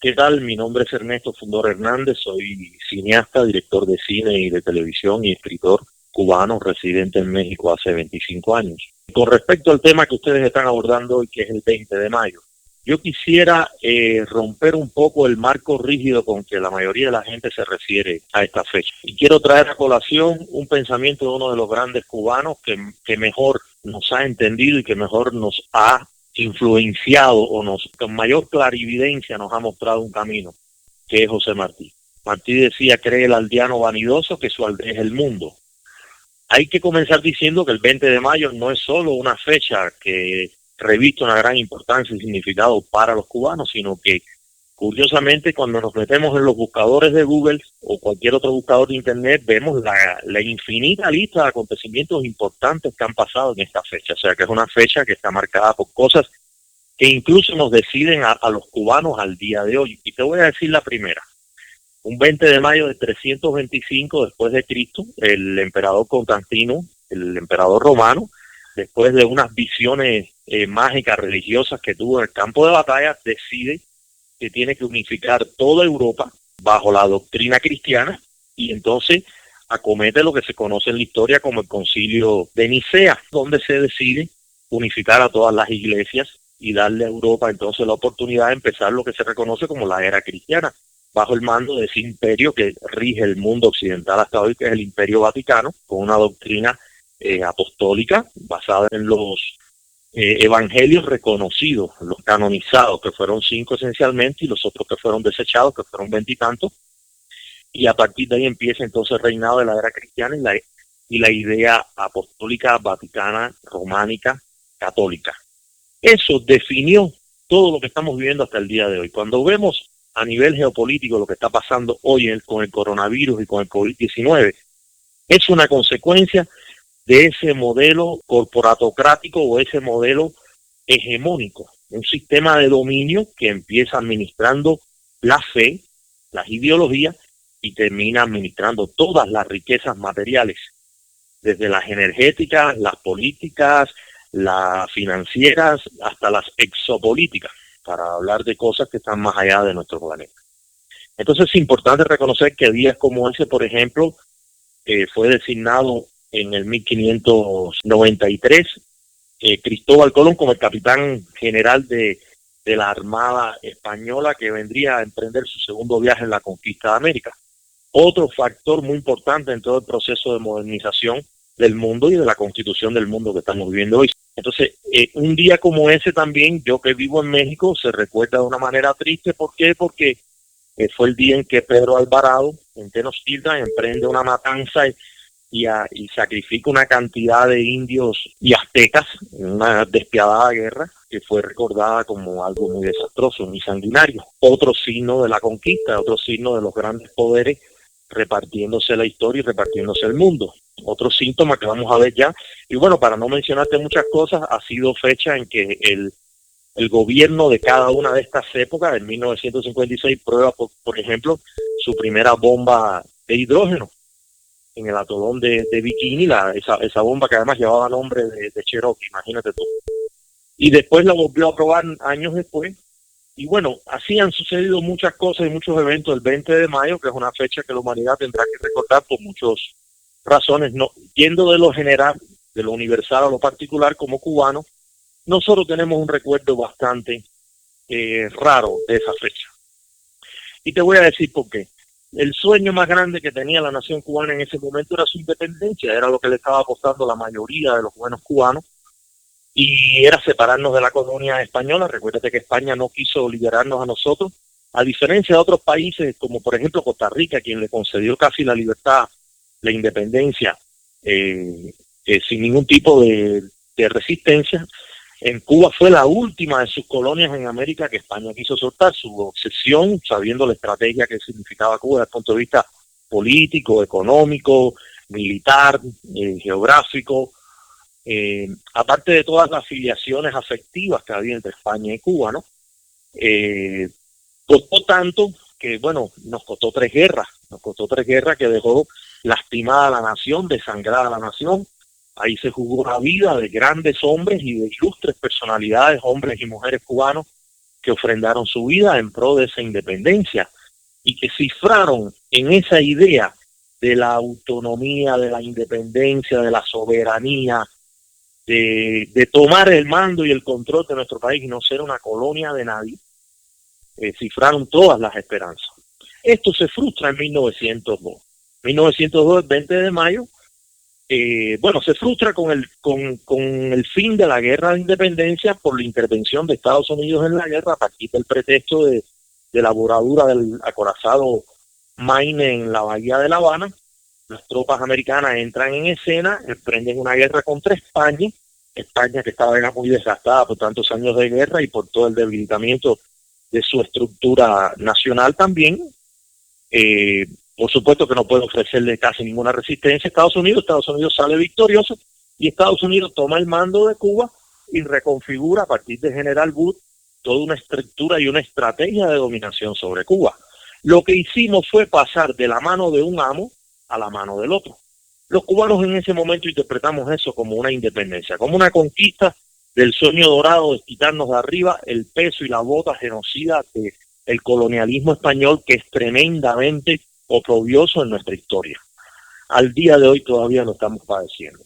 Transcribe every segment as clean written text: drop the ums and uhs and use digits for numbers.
¿Qué tal? Mi nombre es Ernesto Fundora Hernández, soy cineasta, director de cine y de televisión y escritor cubano residente en México hace 25 años. Con respecto al tema que ustedes están abordando hoy, que es el 20 de mayo, yo quisiera romper un poco el marco rígido con que la mayoría de la gente se refiere a esta fecha. Y quiero traer a colación un pensamiento de uno de los grandes cubanos que mejor nos ha entendido y que mejor nos ha influenciado o con mayor clarividencia nos ha mostrado un camino, que es José Martí. Martí decía: cree el aldeano vanidoso que su aldea es el mundo. Hay que comenzar diciendo que el 20 de mayo no es solo una fecha que reviste una gran importancia y significado para los cubanos, sino que, curiosamente, cuando nos metemos en los buscadores de Google o cualquier otro buscador de Internet, vemos la infinita lista de acontecimientos importantes que han pasado en esta fecha. O sea, que es una fecha que está marcada por cosas que incluso nos deciden a los cubanos al día de hoy. Y te voy a decir la primera. Un 20 de mayo de 325 después de Cristo, el emperador Constantino, el emperador romano, después de unas visiones mágicas religiosas que tuvo en el campo de batalla, decide que tiene que unificar toda Europa bajo la doctrina cristiana y entonces acomete lo que se conoce en la historia como el Concilio de Nicea, donde se decide unificar a todas las iglesias y darle a Europa entonces la oportunidad de empezar lo que se reconoce como la era cristiana, bajo el mando de ese imperio que rige el mundo occidental hasta hoy, que es el Imperio Vaticano, con una doctrina apostólica basada en los evangelios reconocidos, los canonizados, que fueron 5 esencialmente, y los otros que fueron desechados, que fueron 20 y tantos, y a partir de ahí empieza entonces el reinado de la era cristiana y la idea apostólica, vaticana, románica, católica. Eso definió todo lo que estamos viviendo hasta el día de hoy. Cuando vemos a nivel geopolítico lo que está pasando hoy con el coronavirus y con el COVID-19, es una consecuencia de ese modelo corporatocrático o ese modelo hegemónico, un sistema de dominio que empieza administrando la fe, las ideologías y termina administrando todas las riquezas materiales, desde las energéticas, las políticas, las financieras, hasta las exopolíticas, para hablar de cosas que están más allá de nuestro planeta. Entonces es importante reconocer que días como ese, por ejemplo, fue designado en el 1593 Cristóbal Colón como el capitán general de la Armada Española, que vendría a emprender su segundo viaje en la conquista de América. Otro factor muy importante en todo el proceso de modernización del mundo y de la constitución del mundo que estamos viviendo hoy. Entonces, un día como ese también, yo que vivo en México, se recuerda de una manera triste. ¿Por qué? Porque fue el día en que Pedro Alvarado, en Tenochtitlan, emprende una matanza y sacrifica una cantidad de indios y aztecas en una despiadada guerra que fue recordada como algo muy desastroso, muy sanguinario. Otro signo de la conquista, otro signo de los grandes poderes repartiéndose la historia y repartiéndose el mundo. Otro síntoma que vamos a ver ya. Y bueno, para no mencionarte muchas cosas, ha sido fecha en que el gobierno de cada una de estas épocas, en 1956, prueba, por ejemplo, su primera bomba de hidrógeno en el atolón de Bikini, esa bomba que además llevaba nombre de Cherokee, imagínate tú. Y después la volvió a probar años después. Y bueno, así han sucedido muchas cosas y muchos eventos el 20 de mayo, que es una fecha que la humanidad tendrá que recordar por muchas razones. No, yendo de lo general, de lo universal a lo particular, como cubano, nosotros tenemos un recuerdo bastante raro de esa fecha. Y te voy a decir por qué. El sueño más grande que tenía la nación cubana en ese momento era su independencia, era lo que le estaba apostando la mayoría de los buenos cubanos, y era separarnos de la colonia española. Recuérdate que España no quiso liberarnos a nosotros, a diferencia de otros países como por ejemplo Costa Rica, quien le concedió casi la libertad, la independencia, sin ningún tipo de resistencia. En Cuba fue la última de sus colonias en América que España quiso soltar. Su obsesión, sabiendo la estrategia que significaba Cuba desde el punto de vista político, económico, militar, geográfico, aparte de todas las afiliaciones afectivas que había entre España y Cuba, ¿no? Costó tanto que, bueno, nos costó 3 guerras que dejó lastimada a la nación, desangrada a la nación. Ahí se jugó la vida de grandes hombres y de ilustres personalidades, hombres y mujeres cubanos, que ofrendaron su vida en pro de esa independencia y que cifraron en esa idea de la autonomía, de la independencia, de la soberanía, de tomar el mando y el control de nuestro país y no ser una colonia de nadie, cifraron todas las esperanzas. Esto se frustra en 1902. 1902, el 20 de mayo, se frustra con el fin de la guerra de independencia por la intervención de Estados Unidos en la guerra a partir del pretexto de la voradura del acorazado Maine en la bahía de La Habana. Las tropas americanas entran en escena, emprenden una guerra contra España, España que estaba ya muy desgastada por tantos años de guerra y por todo el debilitamiento de su estructura nacional también. Por supuesto que no puede ofrecerle casi ninguna resistencia a Estados Unidos sale victorioso y Estados Unidos toma el mando de Cuba y reconfigura a partir de General Wood toda una estructura y una estrategia de dominación sobre Cuba. Lo que hicimos fue pasar de la mano de un amo a la mano del otro. Los cubanos en ese momento interpretamos eso como una independencia, como una conquista del sueño dorado de quitarnos de arriba el peso y la bota genocida del colonialismo español, que es tremendamente oprobioso en nuestra historia. Al día de hoy todavía lo estamos padeciendo.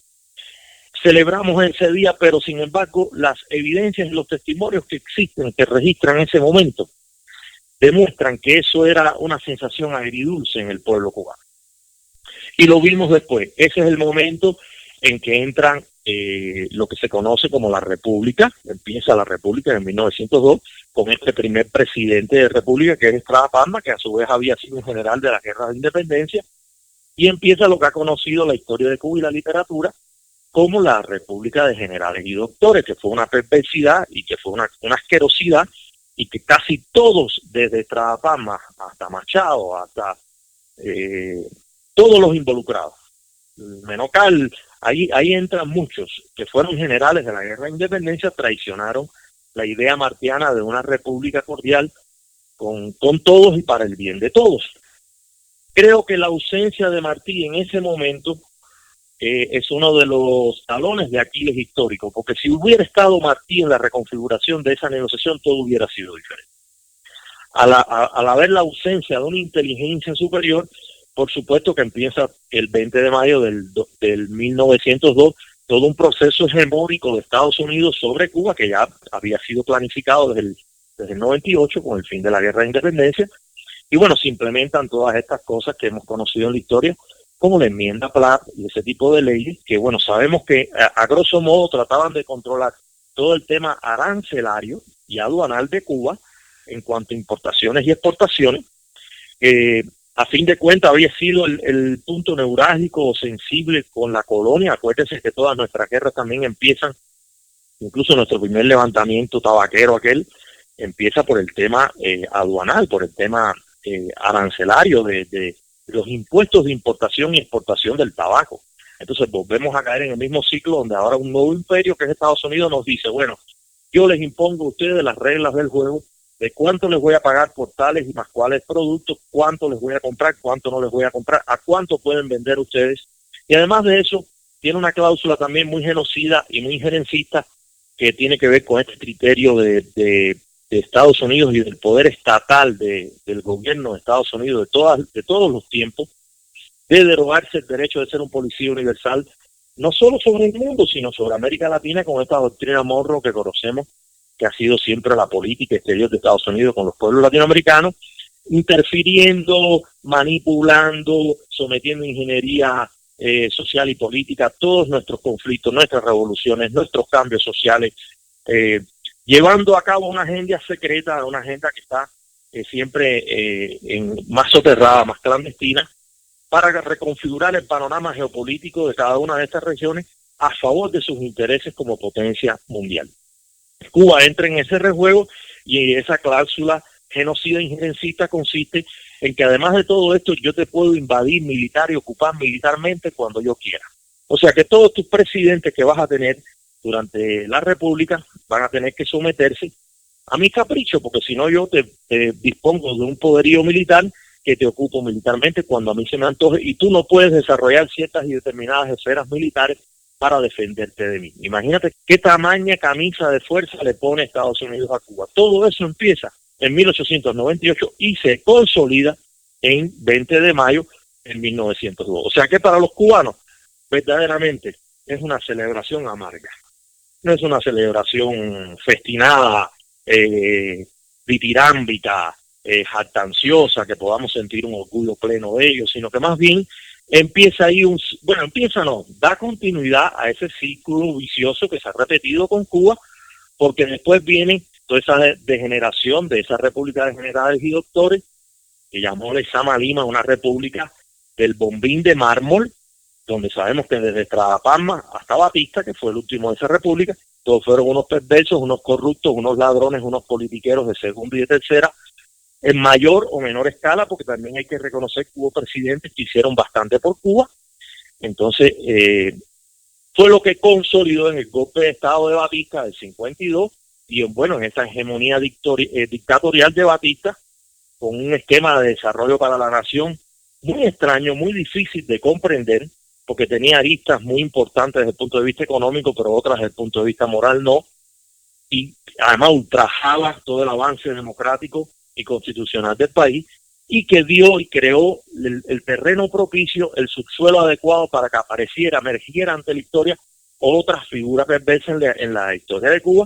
Celebramos ese día, pero sin embargo las evidencias y los testimonios que existen, que registran ese momento, demuestran que eso era una sensación agridulce en el pueblo cubano. Y lo vimos después. Ese es el momento en que entran lo que se conoce como la República. Empieza la República en 1902 con este primer presidente de República, que es Estrada Palma, que a su vez había sido un general de la Guerra de Independencia, y empieza lo que ha conocido la historia de Cuba y la literatura como la República de Generales y Doctores, que fue una perversidad y que fue una asquerosidad, y que casi todos, desde Estrada Palma hasta Machado, hasta todos los involucrados, Menocal, ahí entran muchos que fueron generales de la Guerra de Independencia, traicionaron la idea martiana de una república cordial con todos y para el bien de todos. Creo que la ausencia de Martí en ese momento es uno de los talones de Aquiles histórico, porque si hubiera estado Martí en la reconfiguración de esa negociación, todo hubiera sido diferente. Al haber la ausencia de una inteligencia superior, por supuesto que empieza el 20 de mayo del 1902 todo un proceso hegemónico de Estados Unidos sobre Cuba, que ya había sido planificado desde el 98 con el fin de la Guerra de Independencia. Y bueno, se implementan todas estas cosas que hemos conocido en la historia, como la enmienda Platt y ese tipo de leyes, que bueno, sabemos que a grosso modo trataban de controlar todo el tema arancelario y aduanal de Cuba en cuanto a importaciones y exportaciones. A fin de cuentas había sido el punto neurálgico o sensible con la colonia. Acuérdense que todas nuestras guerras también empiezan, incluso nuestro primer levantamiento tabaquero empieza por el tema aduanal, por el tema arancelario de los impuestos de importación y exportación del tabaco. Entonces volvemos a caer en el mismo ciclo donde ahora un nuevo imperio, que es Estados Unidos, nos dice, bueno, yo les impongo a ustedes las reglas del juego, de cuánto les voy a pagar por tales y más cuáles productos, cuánto les voy a comprar, cuánto no les voy a comprar, a cuánto pueden vender ustedes. Y además de eso, tiene una cláusula también muy genocida y muy injerencista que tiene que ver con este criterio de Estados Unidos y del poder estatal del gobierno de Estados Unidos de todos los tiempos, de derogarse el derecho de ser un policía universal, no solo sobre el mundo, sino sobre América Latina, con esta doctrina Monroe que conocemos, que ha sido siempre la política exterior de Estados Unidos con los pueblos latinoamericanos, interfiriendo, manipulando, sometiendo ingeniería social y política a todos nuestros conflictos, nuestras revoluciones, nuestros cambios sociales, llevando a cabo una agenda secreta, una agenda que está siempre más soterrada, más clandestina, para reconfigurar el panorama geopolítico de cada una de estas regiones a favor de sus intereses como potencia mundial. Cuba entra en ese rejuego y esa cláusula genocida injerencista consiste en que además de todo esto yo te puedo invadir militar y ocupar militarmente cuando yo quiera. O sea que todos tus presidentes que vas a tener durante la República van a tener que someterse a mi capricho, porque si no yo te dispongo de un poderío militar que te ocupo militarmente cuando a mí se me antoje, y tú no puedes desarrollar ciertas y determinadas esferas militares para defenderte de mí. Imagínate qué tamaña camisa de fuerza le pone Estados Unidos a Cuba. Todo eso empieza en 1898 y se consolida en 20 de mayo de 1902. O sea que para los cubanos verdaderamente es una celebración amarga. No es una celebración festinada, ditirámbica, jactanciosa, que podamos sentir un orgullo pleno de ellos, sino que más bien empieza ahí da continuidad a ese círculo vicioso que se ha repetido con Cuba, porque después viene toda esa degeneración de esa república de generales y doctores, que llamó Lezama Lima una república del bombín de mármol, donde sabemos que desde Estrada Palma hasta Batista, que fue el último de esa república, todos fueron unos perversos, unos corruptos, unos ladrones, unos politiqueros de segunda y de tercera, en mayor o menor escala, porque también hay que reconocer que hubo presidentes que hicieron bastante por Cuba. Entonces, fue lo que consolidó en el golpe de Estado de Batista del 52, y bueno, en esta hegemonía dictatorial de Batista, con un esquema de desarrollo para la nación muy extraño, muy difícil de comprender, porque tenía aristas muy importantes desde el punto de vista económico, pero otras desde el punto de vista moral no, y además ultrajaba todo el avance democrático y constitucional del país, y que dio y creó el terreno propicio, el subsuelo adecuado para que emergiera ante la historia otra figura perversa en la historia de Cuba,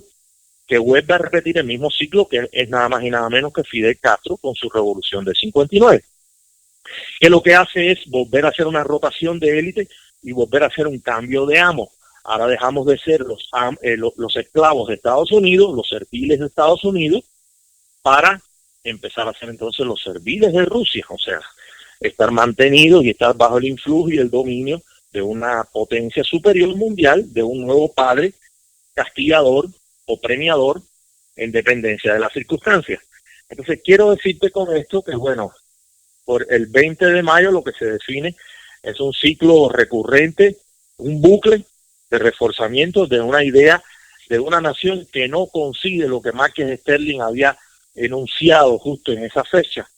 que vuelve a repetir el mismo ciclo, que es nada más y nada menos que Fidel Castro con su revolución del 59, que lo que hace es volver a hacer una rotación de élite y volver a hacer un cambio de amo. Ahora dejamos de ser los esclavos de Estados Unidos, los serviles de Estados Unidos, para empezar a ser entonces los serviles de Rusia, o sea, estar mantenidos y estar bajo el influjo y el dominio de una potencia superior mundial, de un nuevo padre castigador o premiador en dependencia de las circunstancias. Entonces quiero decirte con esto que bueno, por el 20 de mayo lo que se define es un ciclo recurrente, un bucle de reforzamiento de una idea de una nación que no consigue lo que Márquez Sterling había enunciado justo en esa fecha,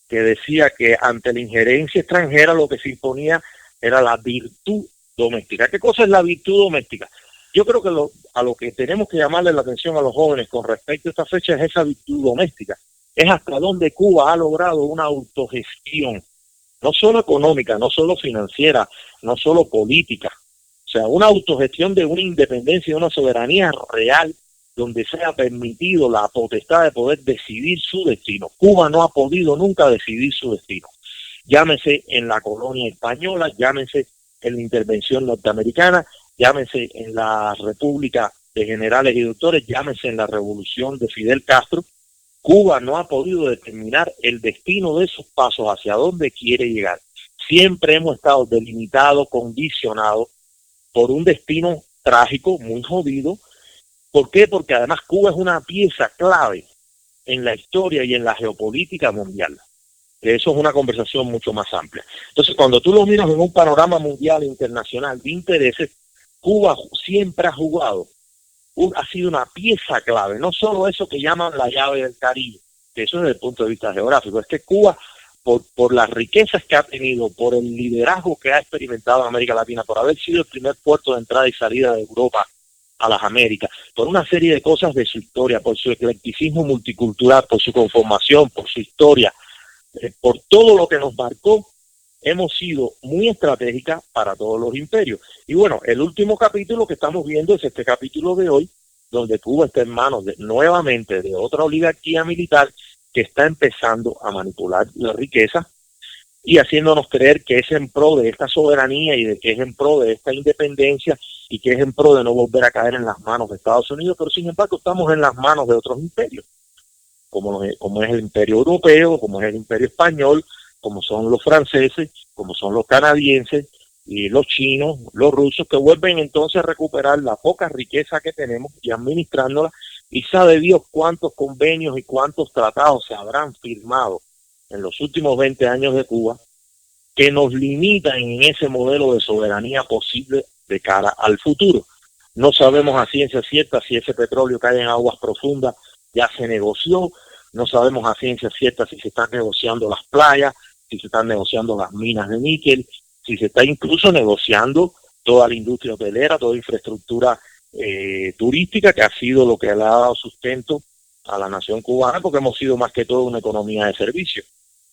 que decía que ante la injerencia extranjera lo que se imponía era la virtud doméstica. ¿Qué cosa es la virtud doméstica? Yo creo que a lo que tenemos que llamarle la atención a los jóvenes con respecto a esta fecha es esa virtud doméstica. Es hasta donde Cuba ha logrado una autogestión, no solo económica, no solo financiera, no solo política, o sea, una autogestión de una independencia y una soberanía real, donde se ha permitido la potestad de poder decidir su destino. Cuba no ha podido nunca decidir su destino. Llámese en la colonia española, llámese en la intervención norteamericana, llámese en la República de Generales y Doctores, llámese en la revolución de Fidel Castro. Cuba no ha podido determinar el destino de sus pasos, hacia dónde quiere llegar. Siempre hemos estado delimitados, condicionados por un destino trágico, muy jodido. ¿Por qué? Porque además Cuba es una pieza clave en la historia y en la geopolítica mundial. Eso es una conversación mucho más amplia. Entonces, cuando tú lo miras en un panorama mundial e internacional de intereses, Cuba siempre ha jugado, ha sido una pieza clave. No solo eso que llaman la llave del Caribe, que eso es desde el punto de vista geográfico, es que Cuba, por las riquezas que ha tenido, por el liderazgo que ha experimentado en América Latina, por haber sido el primer puerto de entrada y salida de Europa a las Américas, por una serie de cosas de su historia, por su eclecticismo multicultural, por su conformación, por su historia, por todo lo que nos marcó, hemos sido muy estratégicas para todos los imperios. Y bueno, el último capítulo que estamos viendo es este capítulo de hoy, donde Cuba está en manos nuevamente de otra oligarquía militar que está empezando a manipular la riqueza y haciéndonos creer que es en pro de esta soberanía y de que es en pro de esta independencia y que es en pro de no volver a caer en las manos de Estados Unidos, pero sin embargo estamos en las manos de otros imperios, como es el imperio europeo, como es el imperio español, como son los franceses, como son los canadienses, y los chinos, los rusos, que vuelven entonces a recuperar la poca riqueza que tenemos y administrándola, y sabe Dios cuántos convenios y cuántos tratados se habrán firmado en los últimos 20 años de Cuba, que nos limitan en ese modelo de soberanía posible de cara al futuro. No sabemos a ciencia cierta si ese petróleo que hay en aguas profundas ya se negoció, no sabemos a ciencia cierta si se están negociando las playas, si se están negociando las minas de níquel, si se está incluso negociando toda la industria hotelera, toda infraestructura turística, que ha sido lo que le ha dado sustento a la nación cubana, porque hemos sido más que todo una economía de servicio.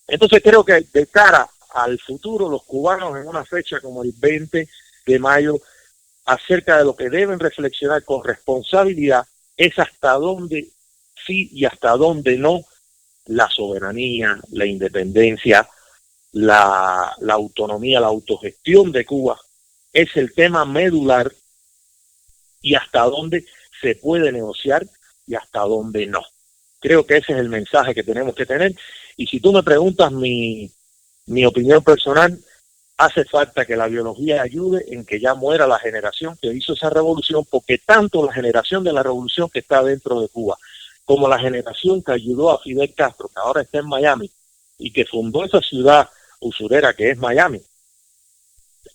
Entonces creo que de cara al futuro, los cubanos en una fecha como el 20 de mayo, acerca de lo que deben reflexionar con responsabilidad, es hasta dónde sí y hasta dónde no la soberanía, la independencia, la autonomía, la autogestión de Cuba es el tema medular, y hasta dónde se puede negociar y hasta dónde no. Creo que ese es el mensaje que tenemos que tener. Y si tú me preguntas mi opinión personal, hace falta que la biología ayude en que ya muera la generación que hizo esa revolución, porque tanto la generación de la revolución que está dentro de Cuba, como la generación que ayudó a Fidel Castro, que ahora está en Miami, y que fundó esa ciudad usurera que es Miami,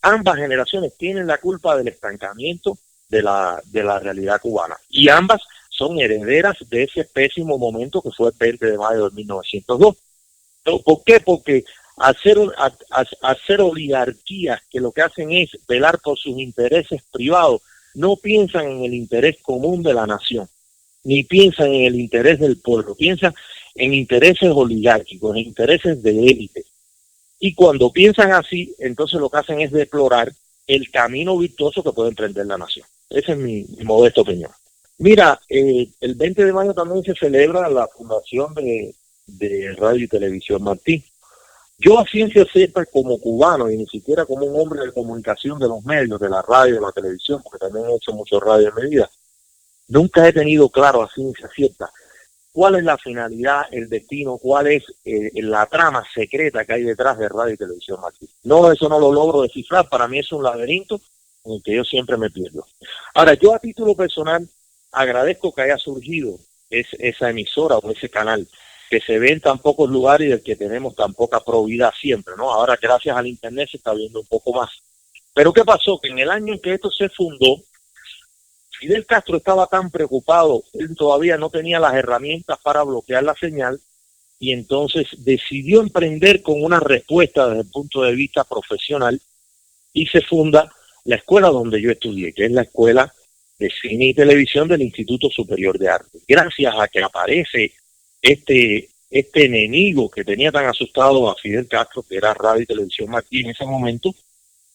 ambas generaciones tienen la culpa del estancamiento de la realidad cubana. Y ambas son herederas de ese pésimo momento que fue el 20 de mayo de 1902. ¿Por qué? Porque al ser oligarquías que lo que hacen es velar por sus intereses privados, no piensan en el interés común de la nación, ni piensan en el interés del pueblo, piensan en intereses oligárquicos, en intereses de élite. Y cuando piensan así, entonces lo que hacen es deplorar el camino virtuoso que puede emprender la nación. Esa es mi modesta opinión. Mira, el 20 de mayo también se celebra la fundación de Radio y Televisión Martí. Yo a ciencia cierta como cubano, y ni siquiera como un hombre de comunicación de los medios, de la radio, de la televisión, porque también he hecho mucho radio en mi vida, nunca he tenido claro a ciencia cierta cuál es la finalidad, el destino, cuál es la trama secreta que hay detrás de Radio y Televisión Martí. No, eso no lo logro descifrar. Para mí es un laberinto en el que yo siempre me pierdo. Ahora, yo a título personal agradezco que haya surgido esa emisora o ese canal que se ve en tan pocos lugares y del que tenemos tan poca probidad siempre, ¿no? Ahora, gracias al internet, se está viendo un poco más. Pero ¿qué pasó? Que en el año en que esto se fundó, Fidel Castro estaba tan preocupado, él todavía no tenía las herramientas para bloquear la señal, y entonces decidió emprender con una respuesta desde el punto de vista profesional, y se funda la escuela donde yo estudié, que es la Escuela de Cine y Televisión del Instituto Superior de Arte. Gracias a que aparece este enemigo que tenía tan asustado a Fidel Castro, que era Radio y Televisión Martí en ese momento,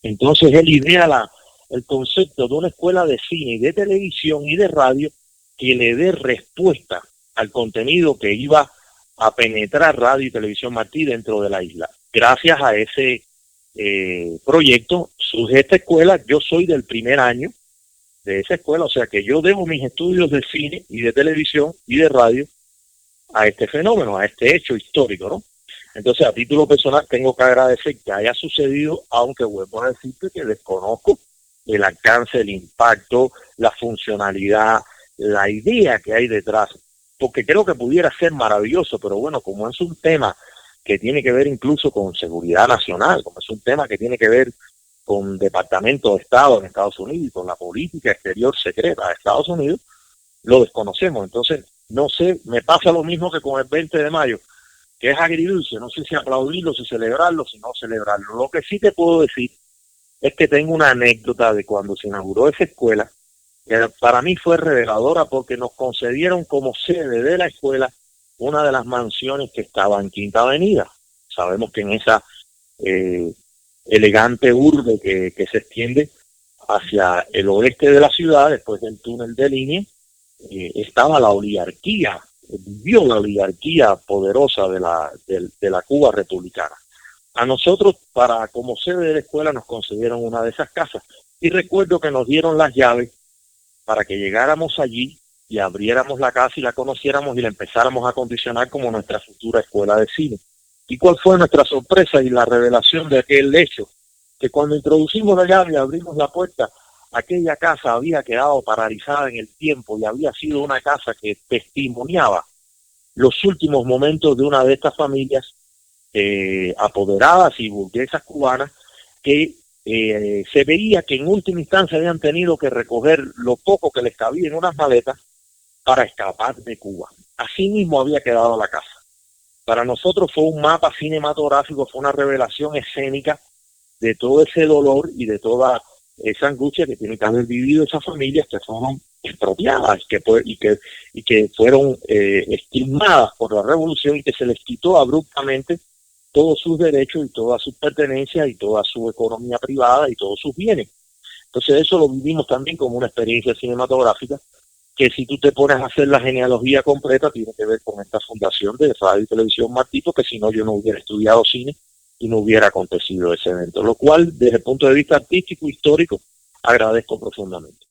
entonces él idea el concepto de una escuela de cine y de televisión y de radio que le dé respuesta al contenido que iba a penetrar Radio y Televisión Martí dentro de la isla. Gracias a ese proyecto surge esta escuela. Yo soy del primer año de esa escuela, o sea que yo debo mis estudios de cine y de televisión y de radio a este fenómeno, a este hecho histórico, ¿no? Entonces, a título personal, tengo que agradecer que haya sucedido, aunque vuelvo a decirte que desconozco el alcance, el impacto, la funcionalidad, la idea que hay detrás, porque creo que pudiera ser maravilloso, pero bueno, como es un tema que tiene que ver incluso con seguridad nacional, como es un tema que tiene que ver con Departamento de Estado en Estados Unidos y con la política exterior secreta de Estados Unidos, lo desconocemos. Entonces, no sé, me pasa lo mismo que con el 20 de mayo, que es agridulce, no sé si aplaudirlo, si celebrarlo, si no celebrarlo. Lo que sí te puedo decir es que tengo una anécdota de cuando se inauguró esa escuela, que para mí fue reveladora porque nos concedieron como sede de la escuela una de las mansiones que estaba en Quinta Avenida. Sabemos que en esa elegante urbe que se extiende hacia el oeste de la ciudad, después del túnel de línea, estaba la oligarquía, vivió la oligarquía poderosa de la Cuba republicana. A nosotros, como sede de la escuela, nos concedieron una de esas casas. Y recuerdo que nos dieron las llaves para que llegáramos allí y abriéramos la casa y la conociéramos y la empezáramos a acondicionar como nuestra futura escuela de cine. ¿Y cuál fue nuestra sorpresa y la revelación de aquel hecho? Que cuando introducimos la llave y abrimos la puerta, aquella casa había quedado paralizada en el tiempo y había sido una casa que testimoniaba los últimos momentos de una de estas familias apoderadas y burguesas cubanas que se veía que en última instancia habían tenido que recoger lo poco que les cabía en unas maletas para escapar de Cuba. Así mismo había quedado la casa. Para nosotros fue un mapa cinematográfico, fue una revelación escénica de todo ese dolor y de toda esa angustia que tiene que haber vivido esas familias que fueron expropiadas y que fueron estigmadas por la revolución y que se les quitó abruptamente todos sus derechos y todas sus pertenencias y toda su economía privada y todos sus bienes. Entonces eso lo vivimos también como una experiencia cinematográfica que si tú te pones a hacer la genealogía completa tiene que ver con esta fundación de Radio y Televisión Martito, que si no yo no hubiera estudiado cine y no hubiera acontecido ese evento, lo cual desde el punto de vista artístico, histórico, agradezco profundamente.